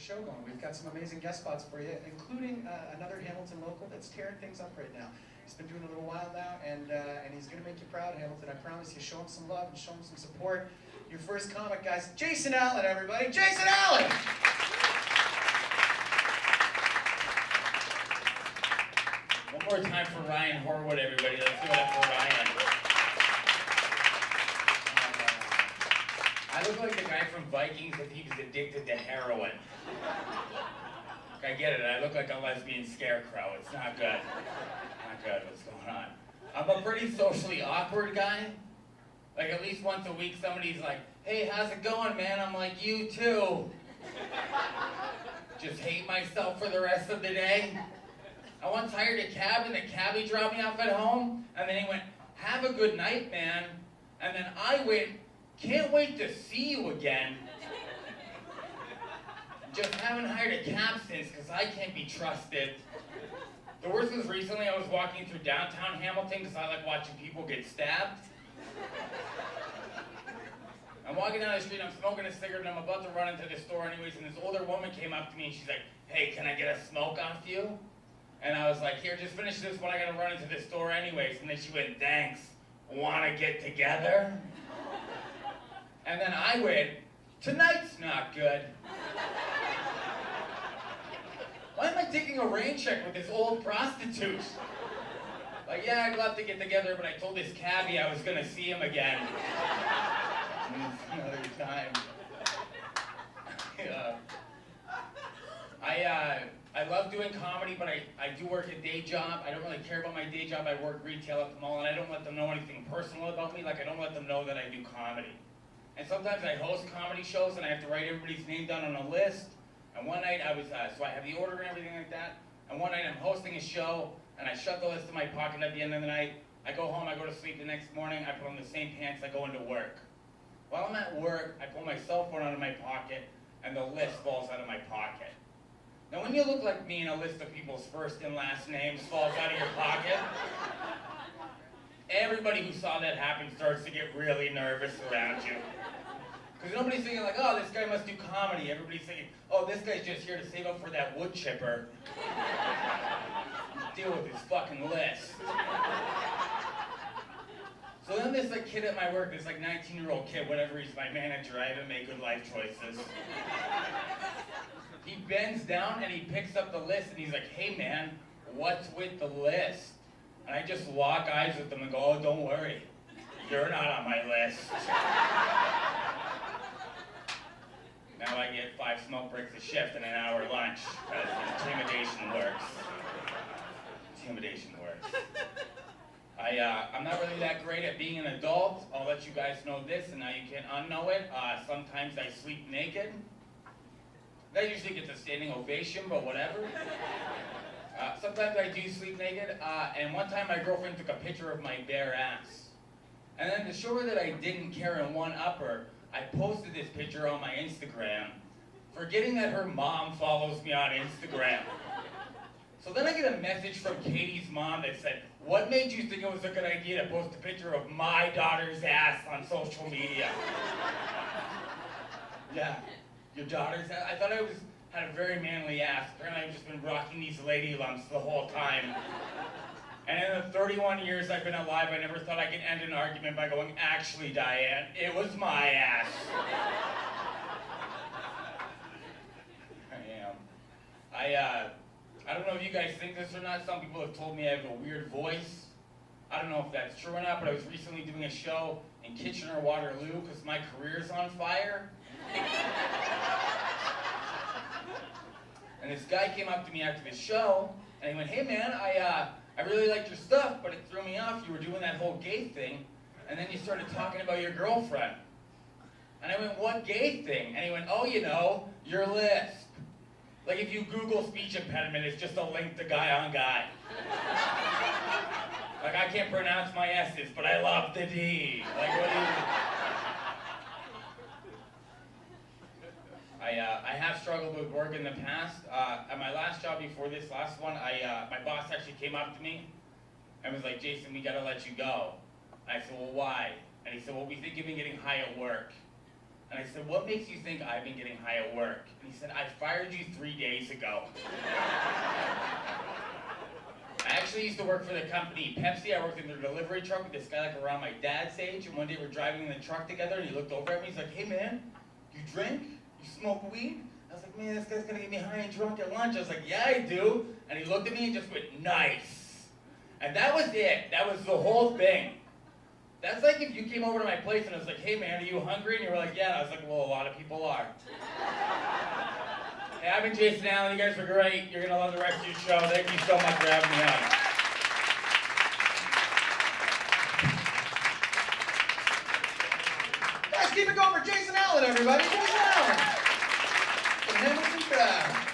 show going. We've got some amazing guest spots for you, including another Hamilton local that's tearing things up right now. He's been doing it a little while now, and he's going to make you proud, Hamilton. I promise you. Show him some love and show him some support. Your first comic, guys, Jason Allen, everybody. Jason Allen! One more time for Ryan Horwood, everybody. Let's give it up for Ryan. I look like the guy from Vikings if he was addicted to heroin. I get it. I look like a lesbian scarecrow. It's not good. Not good. What's going on? I'm a pretty socially awkward guy. Like at least once a week somebody's like, hey, how's it going, man? I'm like, you too. Just hate myself for the rest of the day. I once hired a cab and the cabbie dropped me off at home, and then he went, have a good night, man. And then I went, can't wait to see you again. Just haven't hired a cab since because I can't be trusted. The worst was recently I was walking through downtown Hamilton because I like watching people get stabbed. I'm walking down the street, I'm smoking a cigarette, and I'm about to run into the store anyways, and this older woman came up to me and she's like, hey, can I get a smoke off you? And I was like, here, just finish this one, I gotta run into the store anyways. And then she went, thanks, wanna get together? And then I went, tonight's not good. Why am I taking a rain check with this old prostitute? Like, yeah, I'd love to get together, but I told this cabbie I was gonna see him again. Another time. I love doing comedy, but I do work a day job. I don't really care about my day job. I work retail at the mall, and I don't let them know anything personal about me. Like, I don't let them know that I do comedy. And sometimes I host comedy shows, and I have to write everybody's name down on a list. And one night I was, so I have the order and everything like that. And one night I'm hosting a show, and I shove the list in my pocket at the end of the night. I go home, I go to sleep the next morning, I put on the same pants, I go into work. While I'm at work, I pull my cell phone out of my pocket, and the list falls out of my pocket. Now, when you look like me and a list of people's first and last names falls out of your pocket, everybody who saw that happen starts to get really nervous around you. Because nobody's thinking like, oh, this guy must do comedy. Everybody's thinking, oh, this guy's just here to save up for that wood chipper. Deal with his fucking list. So then this like kid at my work, this like 19-year-old kid, whatever, he's my manager, I haven't made good life choices. He bends down and he picks up the list and he's like, hey man, what's with the list? And I just lock eyes with him and go, oh, don't worry, you're not on my list. Now I get 5 smoke breaks a shift and an hour lunch, because intimidation works. Intimidation works. I'm not really that great at being an adult. I'll let you guys know this, and now you can't unknow it. Sometimes I sleep naked. That usually gets a standing ovation, but whatever. Sometimes I do sleep naked, and one time my girlfriend took a picture of my bare ass. And then to show her that I didn't care and one-upper, I posted this picture on my Instagram, forgetting that her mom follows me on Instagram. So then I get a message from Katie's mom that said, what made you think it was a good idea to post a picture of my daughter's ass on social media? Yeah, your daughter's ass? I thought I had a very manly ass. Apparently I've just been rocking these lady lumps the whole time. And in the 31 years I've been alive, I never thought I could end an argument by going, actually, Diane, it was my ass. I don't know if you guys think this or not. Some people have told me I have a weird voice. I don't know if that's true or not, but I was recently doing a show in Kitchener-Waterloo because my career's on fire. And this guy came up to me after the show, and he went, hey man, I really liked your stuff, but it threw me off. You were doing that whole gay thing, and then you started talking about your girlfriend. And I went, what gay thing? And he went, oh, you know, your lisp. Like if you Google speech impediment, it's just a link to guy on guy. Like I can't pronounce my S's, but I love the D. Like what do you... I have struggled with work in the past. At my last job before this last one, my boss actually came up to me and was like, Jason, we gotta let you go. I said, well, why? And he said, well, we think you've been getting high at work. And I said, what makes you think I've been getting high at work? And he said, I fired you 3 days ago. I actually used to work for the company Pepsi. I worked in their delivery truck with this guy like around my dad's age. And one day we're driving in the truck together and he looked over at me. He's like, hey man, you drink? You smoke weed? I was like, man, this guy's gonna get me high and drunk at lunch. I was like, yeah, I do. And he looked at me and just went, nice. And that was it. That was the whole thing. That's like if you came over to my place and I was like, hey man, are you hungry? And you were like, yeah. And I was like, well, a lot of people are. Hey, I've been Jason Allen. You guys were great. You're gonna love the rest of your show. Thank you so much for having me on. Guys, keep it going for Jason Allen, everybody. Jason Allen. From Hamilton Crowd.